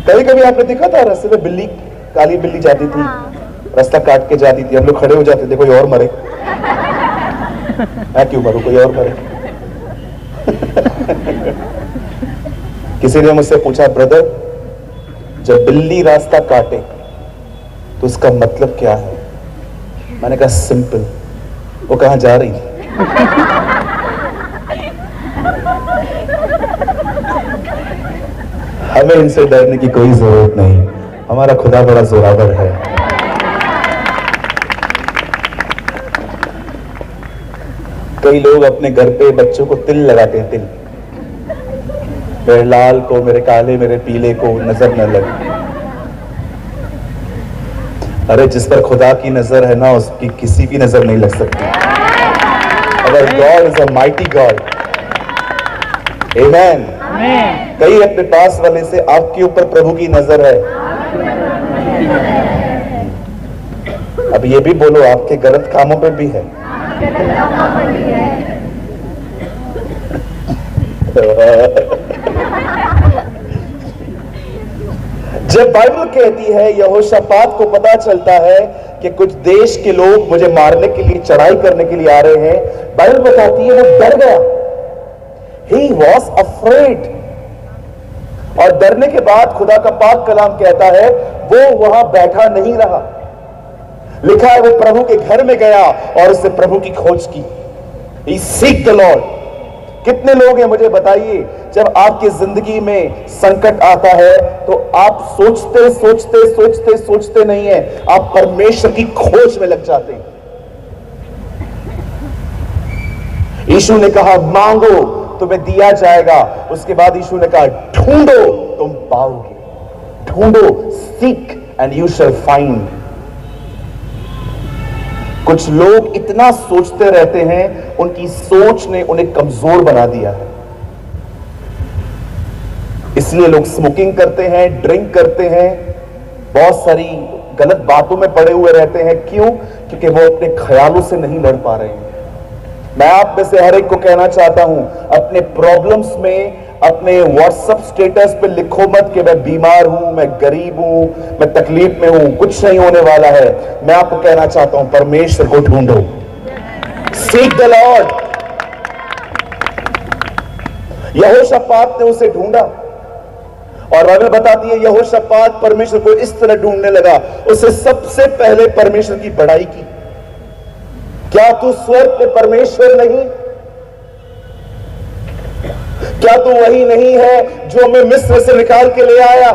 कभी कभी आपने देखा था रास्ते में बिल्ली, काली बिल्ली जाती थी, रास्ता काट के जाती थी, हम लोग खड़े हो जाते थे कोई और मरे। मैं क्यों मरूं, कोई और मरे। किसी ने मुझसे पूछा, ब्रदर जब बिल्ली रास्ता काटे तो उसका मतलब क्या है? मैंने कहा सिंपल, वो कहां जा रही थी। हमें इनसे डरने की कोई जरूरत नहीं, हमारा खुदा बड़ा जोरावर है। कई लोग अपने घर पे बच्चों को तिल लगाते हैं, तिल। मेरे लाल को, मेरे काले, मेरे पीले को नजर न लगे। अरे जिस पर खुदा की नजर है ना, उसकी किसी की नजर नहीं लग सकती। अगर God is a mighty God. Amen. कई अपने पास वाले से, आपके ऊपर प्रभु की नजर है। अब ये भी बोलो, आपके गलत कामों पे भी है। जब बाइबल कहती है, यहोशापात को पता चलता है कि कुछ देश के लोग मुझे मारने के लिए, चढ़ाई करने के लिए आ रहे हैं, बाइबल बताती है वो डर गया। He was afraid। और डरने के बाद खुदा का पाक कलाम कहता है वो वहां बैठा नहीं रहा। लिखा है वो प्रभु के घर में गया और उससे प्रभु की खोज की। He seek the Lord। कितने लोग हैं मुझे बताइए, जब आपकी जिंदगी में संकट आता है तो आप सोचते सोचते सोचते सोचते नहीं है, आप परमेश्वर की खोज में लग जाते हैं। यीशु ने कहा मांगो तुम्हें दिया जाएगा। उसके बाद यीशु ने कहा ढूंढो तुम पाओगे। ढूंढो, seek and you shall find. कुछ लोग इतना सोचते रहते हैं, उनकी सोच ने उन्हें कमजोर बना दिया है। इसलिए लोग स्मोकिंग करते हैं, ड्रिंक करते हैं, बहुत सारी गलत बातों में पड़े हुए रहते हैं। क्यों? क्योंकि वो अपने ख्यालों से नहीं लड़ पा रहे हैं। मैं आप में से हर एक को कहना चाहता हूं, अपने प्रॉब्लम्स में अपने व्हाट्सएप स्टेटस पे लिखो मत कि मैं बीमार हूं, मैं गरीब हूं, मैं तकलीफ में हूं। कुछ नहीं होने वाला है। मैं आपको कहना चाहता हूं, परमेश्वर को ढूंढो। Seek the Lord. यहोशापात ने उसे ढूंढा और बाइबल बताती है यहोशापात परमेश्वर को इस तरह ढूंढने लगा, उसे सबसे पहले परमेश्वर की बड़ाई की। क्या तू स्वर्ग में परमेश्वर नहीं? क्या तू वही नहीं है जो हमें मिस्र से निकाल के ले आया?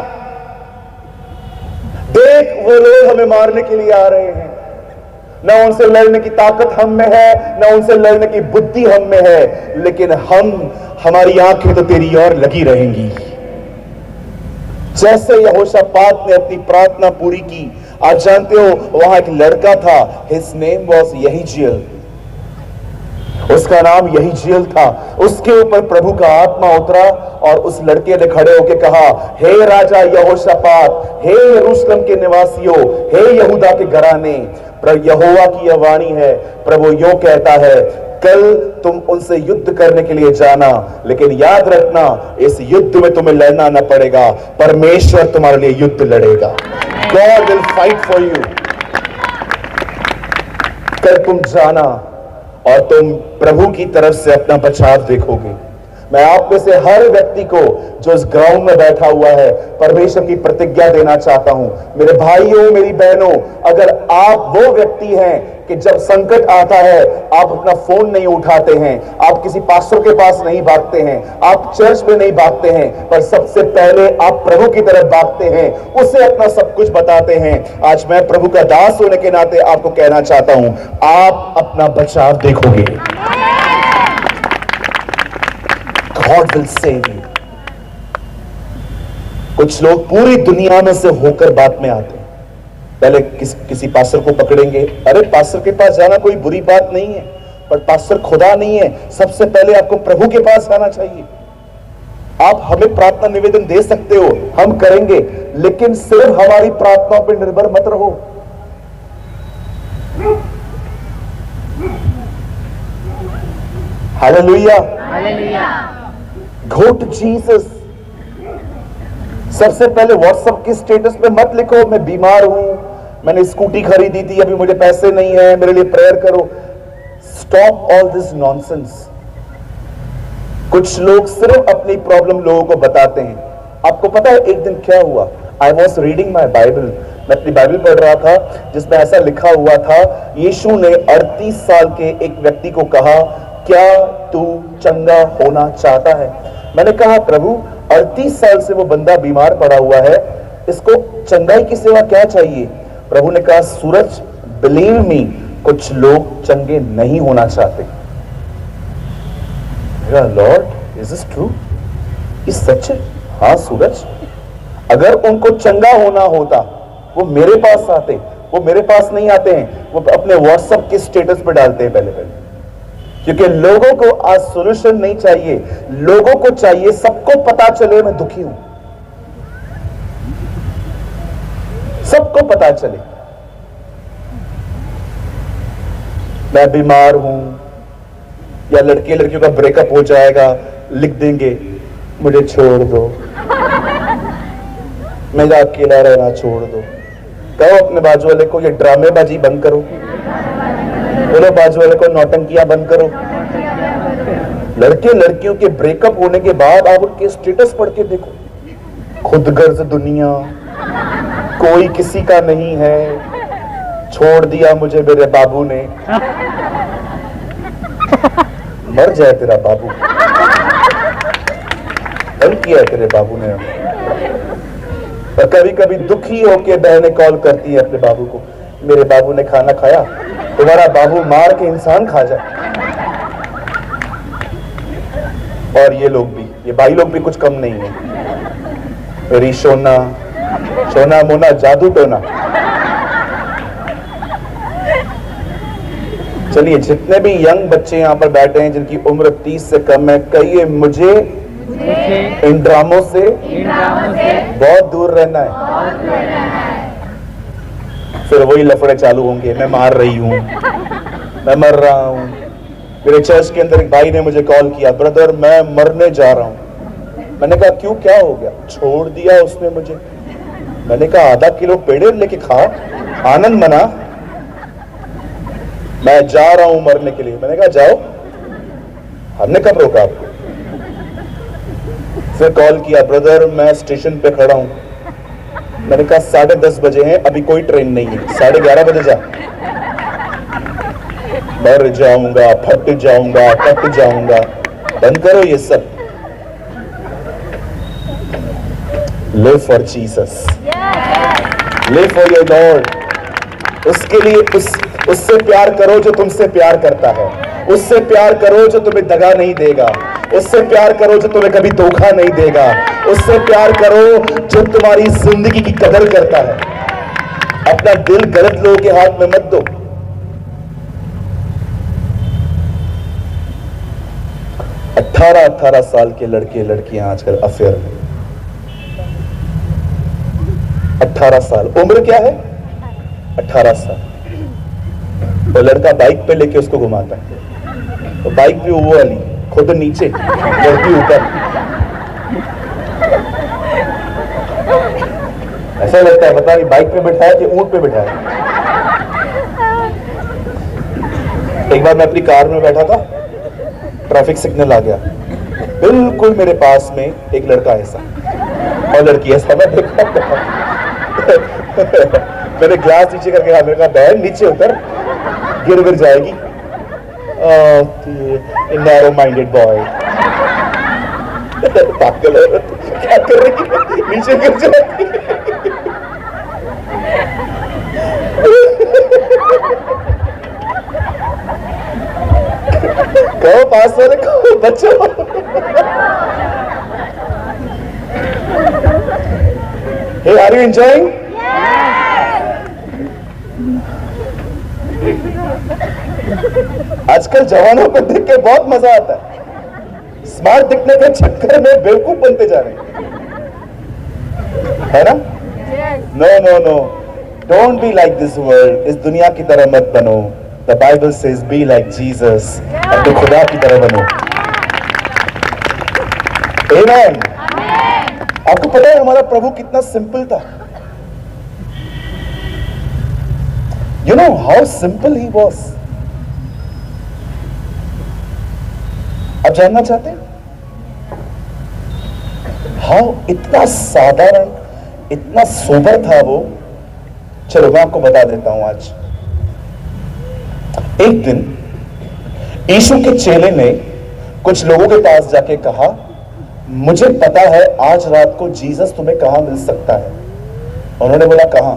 देख वो लोग हमें मारने के लिए आ रहे हैं, ना उनसे लड़ने की ताकत हम में है, ना उनसे लड़ने की बुद्धि हम में है, लेकिन हमारी आंखें तो तेरी ओर लगी रहेंगी। जैसे यहोशापात ने अपनी प्रार्थना पूरी की, आप जानते हो वहां एक लड़का था, हिज नेम वाज यहीजिएल। उसका नाम यहीजिएल था। उसके ऊपर प्रभु का आत्मा उतरा और उस लड़के ने खड़े होकर कहा, हे राजा यहोशापात, हे यरूशलेम के निवासियों, हे यहूदा के घराने, यहोवा की यह वाणी है, प्रभु यूं कहता है, कल तुम उनसे युद्ध करने के लिए जाना, लेकिन याद रखना इस युद्ध में तुम्हें लड़ना न पड़ेगा, परमेश्वर तुम्हारे लिए युद्ध लड़ेगा। God will fight for you। कल तुम जाना और तुम प्रभु की तरफ से अपना बचाव देखोगे। मैं आप में से हर व्यक्ति को जो इस ग्राउंड में बैठा हुआ है परमेश्वर की प्रतिज्ञा देना चाहता हूं। मेरे भाइयों, मेरी बहनों, अगर आप वो व्यक्ति हैं कि जब संकट आता है आप अपना फोन नहीं उठाते हैं, आप किसी पास्टर के पास नहीं भागते हैं, आप चर्च में नहीं भागते हैं, पर सबसे पहले आप प्रभु की तरफ भागते हैं, उसे अपना सब कुछ बताते हैं, आज मैं प्रभु का दास होने के नाते आपको कहना चाहता हूं, आप अपना बचाव देखोगे। God will save you। कुछ लोग पूरी दुनिया में से होकर बात में आते हैं, पहले किसी पास्टर को पकड़ेंगे, अरे पास्टर के पास जाना कोई बुरी बात नहीं है, पर पास्टर खुदा नहीं है। सबसे पहले आपको प्रभु के पास आना चाहिए। आप हमें प्रार्थना निवेदन दे सकते हो, हम करेंगे, लेकिन सिर्फ हमारी प्रार्थनाओं पर निर्भर मत रहो। हालेलुया। Go to Jesus। सबसे पहले व्हाट्सएप के स्टेटस पे मत लिखो मैं बीमार हूं, मैंने स्कूटी खरीदी थी, अभी मुझे पैसे नहीं है, मेरे लिए प्रेयर करो। Stop all this nonsense. कुछ लोग सिर्फ अपनी प्रॉब्लम लोगों को बताते हैं। आपको पता है एक दिन क्या हुआ? I was reading my Bible, मैं अपनी बाइबल पढ़ रहा था जिसमें ऐसा लिखा हुआ था, यीशु ने 38 साल के एक व्यक्ति को कहा, क्या तू चंगा होना चाहता है? मैंने कहा प्रभु 38 साल से वो बंदा बीमार पड़ा हुआ है, इसको चंगाई की सेवा क्या चाहिए? प्रभु ने कहा, सूरज बिलीव मी, कुछ लोग चंगे नहीं होना चाहते। Lord is this true? ये सच है? हाँ सूरज, अगर उनको चंगा होना होता वो मेरे पास आते, वो मेरे पास नहीं आते हैं, वो अपने व्हाट्सएप के स्टेटस पे डालते हैं पहले पहले। क्योंकि लोगों को आज सॉल्यूशन नहीं चाहिए, लोगों को चाहिए सबको पता चले मैं दुखी हूं, सबको पता चले मैं बीमार हूं, या लड़के लड़कियों का ब्रेकअप हो जाएगा, लिख देंगे मुझे छोड़ दो, मैं अकेला रहना छोड़ दो। कहो अपने बाजू वाले को ये ड्रामेबाजी बंद करो, बोलो बाजू वाले को नौटंकियां बंद करो। लड़के लड़कियों के ब्रेकअप होने के बाद आप उनके स्टेटस पढ़ के देखो, खुदगर्ज दुनिया, कोई किसी का नहीं है, छोड़ दिया मुझे मेरे बाबू ने। मर जाए तेरा बाबू, बंद किया तेरे बाबू ने। और कभी कभी दुखी होके बहनें कॉल करती है अपने बाबू को, मेरे बाबू ने खाना खाया, तुम्हारा बाबू मार के इंसान खा जाए। और ये लोग भी, ये भाई लोग भी कुछ कम नहीं है, मेरी सोना सोना मोना जादू टोना। चलिए जितने भी यंग बच्चे यहाँ पर बैठे हैं जिनकी उम्र 30 से कम है, कहिए मुझे इन ड्रामों से बहुत दूर रहना है। फिर वही लफड़े चालू होंगे, मैं मार रही हूं, मैं मर रहा हूं। मेरे चर्च के अंदर एक भाई ने मुझे कॉल किया, ब्रदर मैं मरने जा रहा हूं। मैंने कहा क्यों, क्या हो गया? छोड़ दिया उसने मुझे। मैंने कहा आधा किलो पेड़े लेके खा, आनंद मना, मैं जा रहा हूं मरने के लिए। मैंने कहा जाओ, हमने कब रोका आपको? फिर कॉल किया, ब्रदर मैं स्टेशन पे खड़ा हूं। मैंने कहा 10:30 बजे हैं, अभी कोई ट्रेन नहीं है, 11:30 बजे जा। मर जाऊंगा, फट जाऊंगा, कट जाऊंगा। बंद करो ये सब। Live for Jesus, live for your Lord. उसके लिए उससे प्यार करो जो तुमसे प्यार करता है, उससे प्यार करो जो तुम्हें दगा नहीं देगा, उससे प्यार करो जो तुम्हें कभी धोखा नहीं देगा, उससे प्यार करो जो तुम्हारी जिंदगी की कदर करता है। अपना दिल गलत लोगों के हाथ में मत दो। अठारह साल के लड़के लड़कियां आजकल अफेयर में। 18 साल उम्र क्या है? 18 साल। तो लड़का बाइक पे लेके उसको घुमाता है, तो बाइक भी वो वाली, खुद नीचे लड़की ऊपर। ऐसा लगता है पता नहीं बाइक पे बिठाया कि ऊंट पे बिठाया। एक बार मैं अपनी कार में बैठा था, ट्रैफिक सिग्नल आ गया, बिल्कुल मेरे पास में एक लड़का ऐसा और लड़की ऐसा। मैं देखा मैंने ग्लास नीचे करके कहा, मेरे कहा बहन नीचे उतर, गिर जाएगी। नैरो माइंडेड बॉय, पागल है, क्या कर रही है, नीचे गिर जाएगी। कहो पास वाले को बच्चों, hey, are you enjoying? आजकल जवानों को देख के बहुत मजा आता है, स्मार्ट दिखने के चक्कर में बेवकूफ बनते जा रहे हैं, है ना? No no no, don't be like this world. इस दुनिया की तरह मत बनो। The Bible says be like Jesus, अपने खुदा की तरह बनो। आमेन। आपको पता है हमारा प्रभु कितना सिंपल था? You know how simple he was. आप जानना चाहते हैं हाउ इतना साधारण, इतना सोबर था वो? चलो मैं आपको बता देता हूं। आज एक दिन यीशु के चेले ने कुछ लोगों के पास जाके कहा, मुझे पता है आज रात को जीसस तुम्हें कहां मिल सकता है। उन्होंने बोला कहां?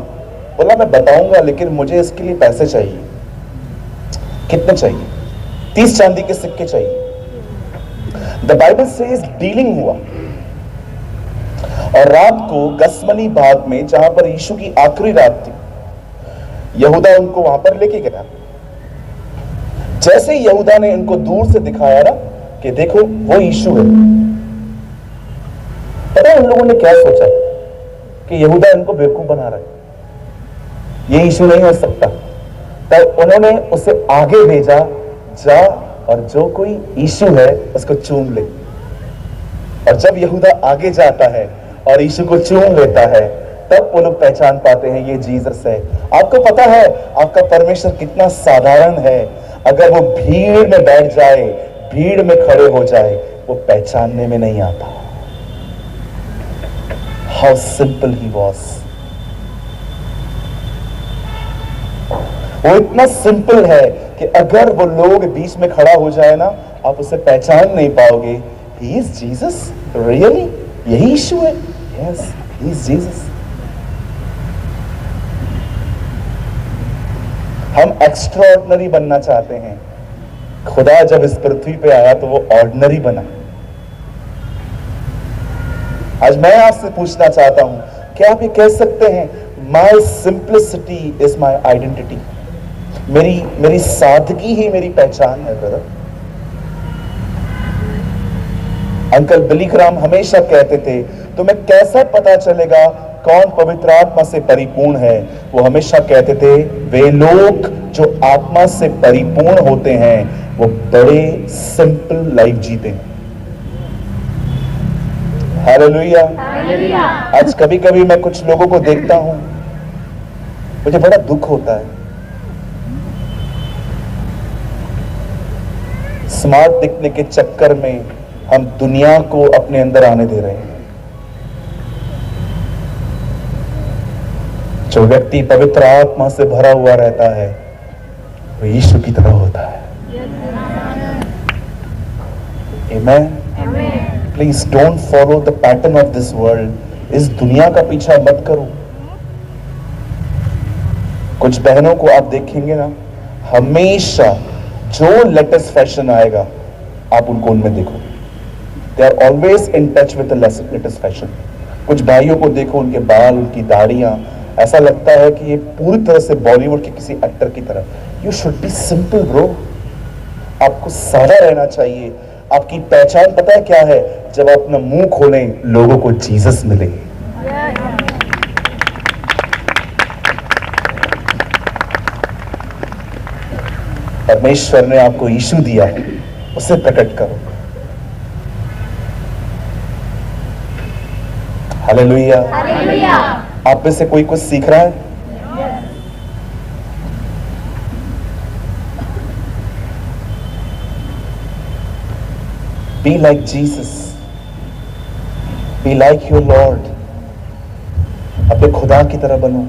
बोला मैं बताऊंगा, लेकिन मुझे इसके लिए पैसे चाहिए। कितने चाहिए? 30 चांदी के सिक्के चाहिए। द बाइबल सेज डीलिंग हुआ, और रात को गसमनी बाग में, जहां पर यीशु की आखिरी रात थी, यहूदा उनको वहां पर लेके गया। जैसे ही यहूदा ने उनको दूर से दिखाया ना कि देखो वो यीशु है, पता है उन लोगों ने क्या सोचा? कि यहूदा इनको बेवकूफ बना रहा है, ये यीशु नहीं हो सकता। तब उन्होंने उसे आगे भेजा, जा और जो कोई यीशु है उसको चूम ले। और जब यहूदा आगे जाता है और यीशु को चूम लेता है, तब वो लोग पहचान पाते हैं ये जीसस है। आपको पता है आपका परमेश्वर कितना साधारण है। अगर वो भीड़ में बैठ जाए, भीड़ में खड़े हो जाए, वो पहचानने में नहीं आता। How simple he was. वो इतना सिंपल है कि अगर वो लोग बीच में खड़ा हो जाए ना, आप उसे पहचान नहीं पाओगे। ही इज जीसस, रियली यही यीशु है। Yes, he is Jesus. हम एक्स्ट्राऑर्डिनरी बनना चाहते हैं। खुदा जब इस पृथ्वी पे आया तो वो ऑर्डिनरी बना। आज मैं आपसे पूछना चाहता हूं, क्या आप ये कह सकते हैं माई सिंप्लिसिटी इज माई आइडेंटिटी? मेरी सादगी ही मेरी पहचान है ब्रदर। अंकल बिलीग्राम हमेशा कहते थे, तुम्हें कैसा पता चलेगा कौन पवित्र आत्मा से परिपूर्ण है? वो हमेशा कहते थे, वे लोग जो आत्मा से परिपूर्ण होते हैं वो बड़े सिंपल लाइफ जीते हैं। हालेलुया। आज कभी कभी मैं कुछ लोगों को देखता हूं, मुझे बड़ा दुख होता है। स्मार्ट दिखने के चक्कर में हम दुनिया को अपने अंदर आने दे रहे हैं। जो व्यक्ति पवित्र आत्मा से भरा हुआ रहता है वो यीशु की तरह होता है। Amen. Please don't follow the pattern of this world. इस दुनिया का पीछा मत करो। कुछ बहनों को आप देखेंगे ना, हमेशा जो लेटेस्ट फैशन आएगा आप उनको उनमें देखो। They are always in touch with the latest fashion. कुछ भाइयों को देखो, उनके बाल, उनकी दाढ़ियां, ऐसा लगता है कि ये पूरी तरह से बॉलीवुड के किसी एक्टर की तरह। You should be simple bro. आपको सादा रहना चाहिए। आपकी पहचान पता है क्या है? जब आप अपना मुंह खोलें, लोगों को जीसस मिले। परमेश्वर ने आपको यीशु दिया है, उसे प्रकट करो। हालेलुया। आप में से कोई कुछ सीख रहा है? Be like Jesus. Be like your Lord. अपने खुदा की तरह बनो।